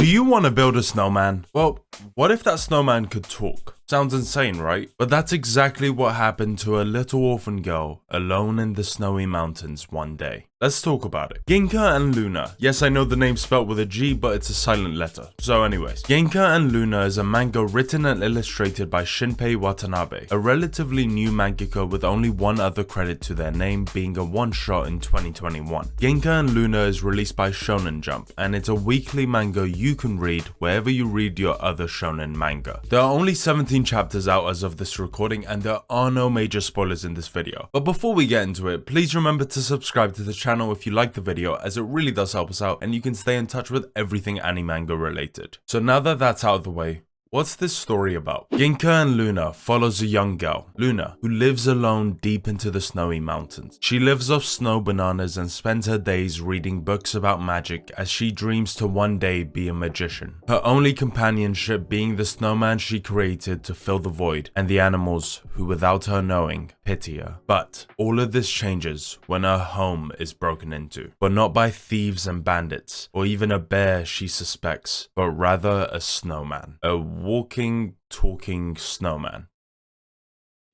Do you want to build a snowman? Well, what if that snowman could talk? Sounds insane, right? But that's exactly what happened to a little orphan girl alone in the snowy mountains one day. Let's talk about it. Ginka and Luna. Yes, I know the name's spelled with a G, but it's a silent letter. So anyways, Ginka and Luna is a manga written and illustrated by Shinpei Watanabe, a relatively new mangaka with only one other credit to their name, being a one-shot in 2021. Ginka and Luna is released by Shonen Jump, and it's a weekly manga you can read wherever you read your other shonen manga. There are only 17 chapters out as of this recording, and there are no major spoilers in this video. But before we get into it, please remember to subscribe to the channel if you like the video, as it really does help us out and you can stay in touch with everything anime manga related. So now that that's out of the way, what's this story about? Ginka and Luna follows a young girl, Luna, who lives alone deep into the snowy mountains. She lives off snow bananas and spends her days reading books about magic as she dreams to one day be a magician. Her only companionship being the snowman she created to fill the void, and the animals who, without her knowing, pity her. But all of this changes when her home is broken into, but not by thieves and bandits, or even a bear she suspects, but rather a snowman. A walking, talking snowman.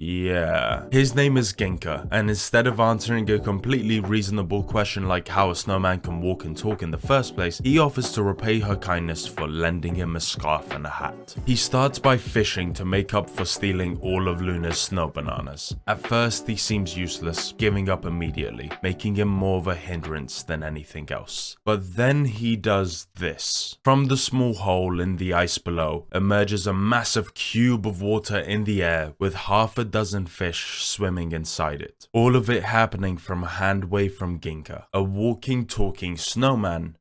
Yeah. His name is Ginka, and instead of answering a completely reasonable question like how a snowman can walk and talk in the first place, he offers to repay her kindness for lending him a scarf and a hat. He starts by fishing to make up for stealing all of Luna's snow bananas. At first he seems useless, giving up immediately, making him more of a hindrance than anything else. But then he does this. From the small hole in the ice below emerges a massive cube of water in the air with half a dozen fish swimming inside it. All of it happening from a hand wave from Ginka, a walking, talking snowman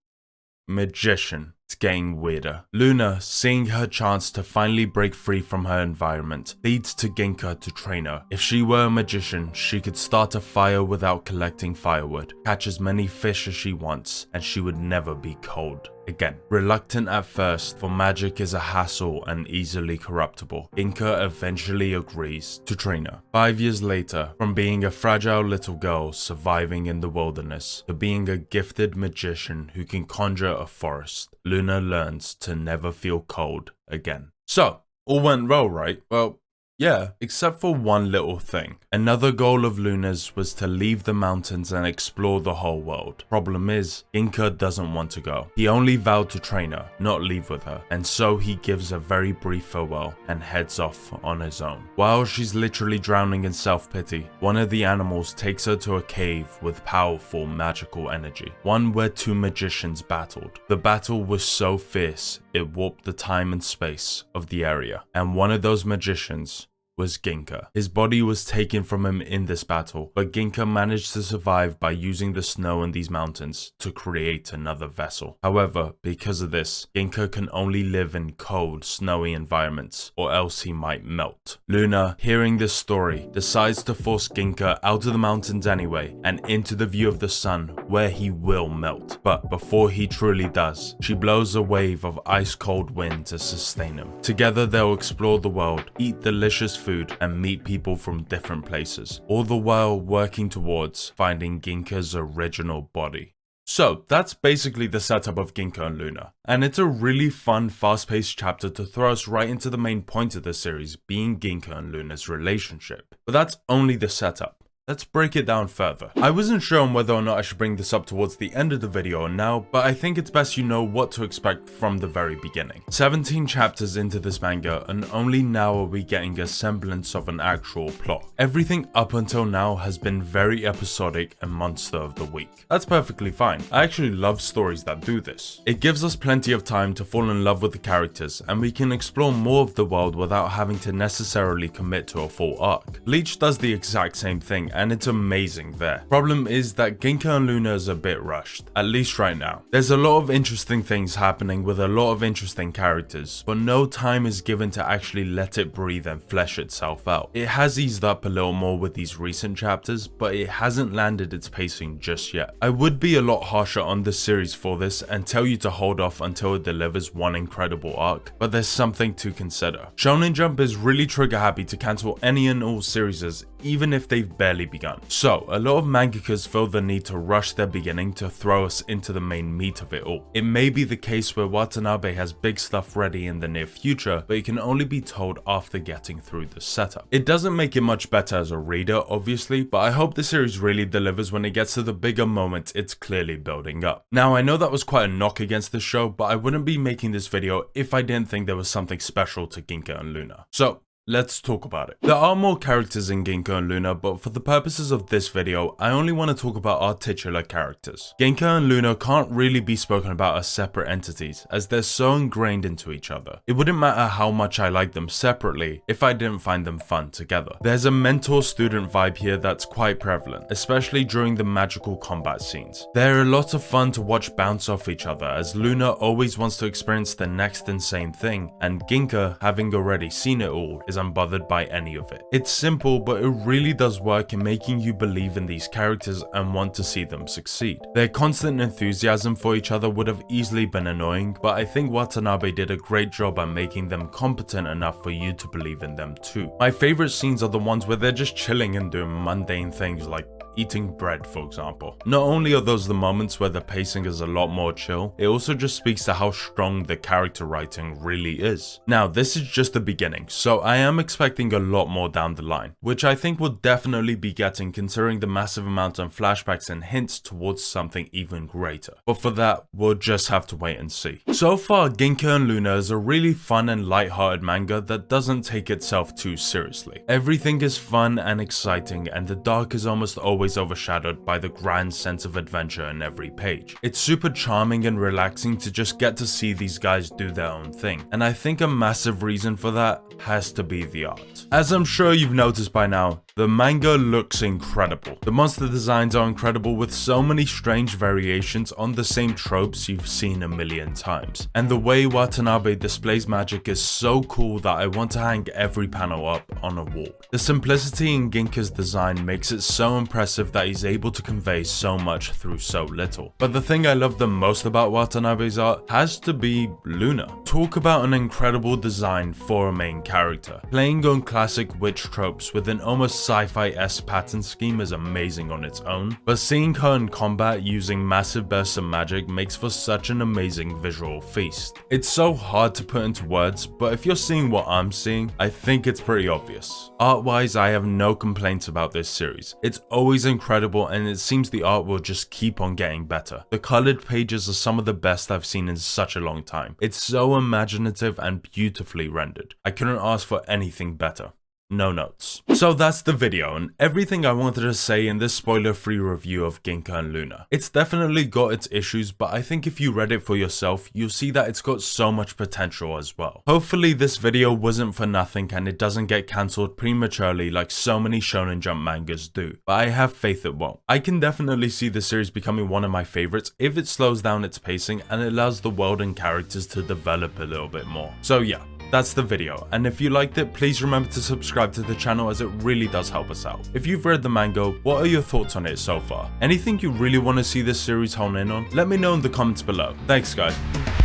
magician. It's getting weirder. Luna, seeing her chance to finally break free from her environment, leads to Ginka to train her. If she were a magician, she could start a fire without collecting firewood, catch as many fish as she wants, and she would never be cold again. Reluctant at first, for magic is a hassle and easily corruptible, Ginka eventually agrees to train her. 5 years later, from being a fragile little girl surviving in the wilderness to being a gifted magician who can conjure a forest, Luna learns to never feel cold again. So, all went well, right? Well, yeah, except for one little thing. Another goal of Luna's was to leave the mountains and explore the whole world. Problem is, Ginka doesn't want to go. He only vowed to train her, not leave with her, and so he gives a very brief farewell and heads off on his own. While she's literally drowning in self-pity, one of the animals takes her to a cave with powerful magical energy, one where two magicians battled. The battle was so fierce, it warped the time and space of the area, and one of those magicians was Ginka. His body was taken from him in this battle, but Ginka managed to survive by using the snow in these mountains to create another vessel. However, because of this, Ginka can only live in cold, snowy environments, or else he might melt. Luna, hearing this story, decides to force Ginka out of the mountains anyway, and into the view of the sun, where he will melt. But before he truly does, she blows a wave of ice-cold wind to sustain him. Together they'll explore the world, eat delicious food, and meet people from different places, all the while working towards finding Ginka's original body. So that's basically the setup of Ginka and Luna, and it's a really fun, fast-paced chapter to throw us right into the main point of the series, being Ginka and Luna's relationship. But that's only the setup. Let's break it down further. I wasn't sure on whether or not I should bring this up towards the end of the video or now, but I think it's best you know what to expect from the very beginning. 17 chapters into this manga, and only now are we getting a semblance of an actual plot. Everything up until now has been very episodic and monster of the week. That's perfectly fine. I actually love stories that do this. It gives us plenty of time to fall in love with the characters, and we can explore more of the world without having to necessarily commit to a full arc. Bleach does the exact same thing, and it's amazing there. Problem is that Ginka and Luna is a bit rushed, at least right now. There's a lot of interesting things happening with a lot of interesting characters, but no time is given to actually let it breathe and flesh itself out. It has eased up a little more with these recent chapters, but it hasn't landed its pacing just yet. I would be a lot harsher on this series for this and tell you to hold off until it delivers one incredible arc, but there's something to consider. Shonen Jump is really trigger happy to cancel any and all series even if they've barely begun. So, a lot of mangakas feel the need to rush their beginning to throw us into the main meat of it all. It may be the case where Watanabe has big stuff ready in the near future, but it can only be told after getting through the setup. It doesn't make it much better as a reader, obviously, but I hope the series really delivers when it gets to the bigger moments it's clearly building up. Now, I know that was quite a knock against the show, but I wouldn't be making this video if I didn't think there was something special to Ginka and Luna. So, let's talk about it. There are more characters in Ginka and Luna, but for the purposes of this video, I only want to talk about our titular characters. Ginka and Luna can't really be spoken about as separate entities, as they're so ingrained into each other. It wouldn't matter how much I like them separately if I didn't find them fun together. There's a mentor-student vibe here that's quite prevalent, especially during the magical combat scenes. They're a lot of fun to watch bounce off each other, as Luna always wants to experience the next insane thing, and Ginka, having already seen it all, is unbothered by any of it. It's simple, but it really does work in making you believe in these characters and want to see them succeed. Their constant enthusiasm for each other would have easily been annoying, but I think Watanabe did a great job at making them competent enough for you to believe in them too. My favorite scenes are the ones where they're just chilling and doing mundane things like eating bread, for example. Not only are those the moments where the pacing is a lot more chill, it also just speaks to how strong the character writing really is. Now, this is just the beginning, so I am expecting a lot more down the line, which I think we'll definitely be getting considering the massive amount of flashbacks and hints towards something even greater. But for that, we'll just have to wait and see. So far, Ginka and Luna is a really fun and light-hearted manga that doesn't take itself too seriously. Everything is fun and exciting, and the dark is almost always overshadowed by the grand sense of adventure in every page. It's super charming and relaxing to just get to see these guys do their own thing, and I think a massive reason for that has to be the art. As I'm sure you've noticed by now, the manga looks incredible. The monster designs are incredible with so many strange variations on the same tropes you've seen a million times. And the way Watanabe displays magic is so cool that I want to hang every panel up on a wall. The simplicity in Ginka's design makes it so impressive that he's able to convey so much through so little. But the thing I love the most about Watanabe's art has to be Luna. Talk about an incredible design for a main character. Playing on classic witch tropes with an almost sci-fi-esque pattern scheme is amazing on its own, but seeing her in combat using massive bursts of magic makes for such an amazing visual feast. It's so hard to put into words, but if you're seeing what I'm seeing, I think it's pretty obvious. Art-wise, I have no complaints about this series. It's always incredible, and it seems the art will just keep on getting better. The colored pages are some of the best I've seen in such a long time. It's so imaginative and beautifully rendered. I couldn't ask for anything better. No notes. So that's the video and everything I wanted to say in this spoiler-free review of Ginka and Luna. It's definitely got its issues, but I think if you read it for yourself, you'll see that it's got so much potential as well. Hopefully this video wasn't for nothing and it doesn't get cancelled prematurely like so many Shonen Jump mangas do, but I have faith it won't. I can definitely see the series becoming one of my favorites if it slows down its pacing and allows the world and characters to develop a little bit more. So yeah. That's the video, and if you liked it, please remember to subscribe to the channel as it really does help us out. If you've read the manga, what are your thoughts on it so far? Anything you really want to see this series hone in on? Let me know in the comments below. Thanks guys,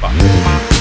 bye.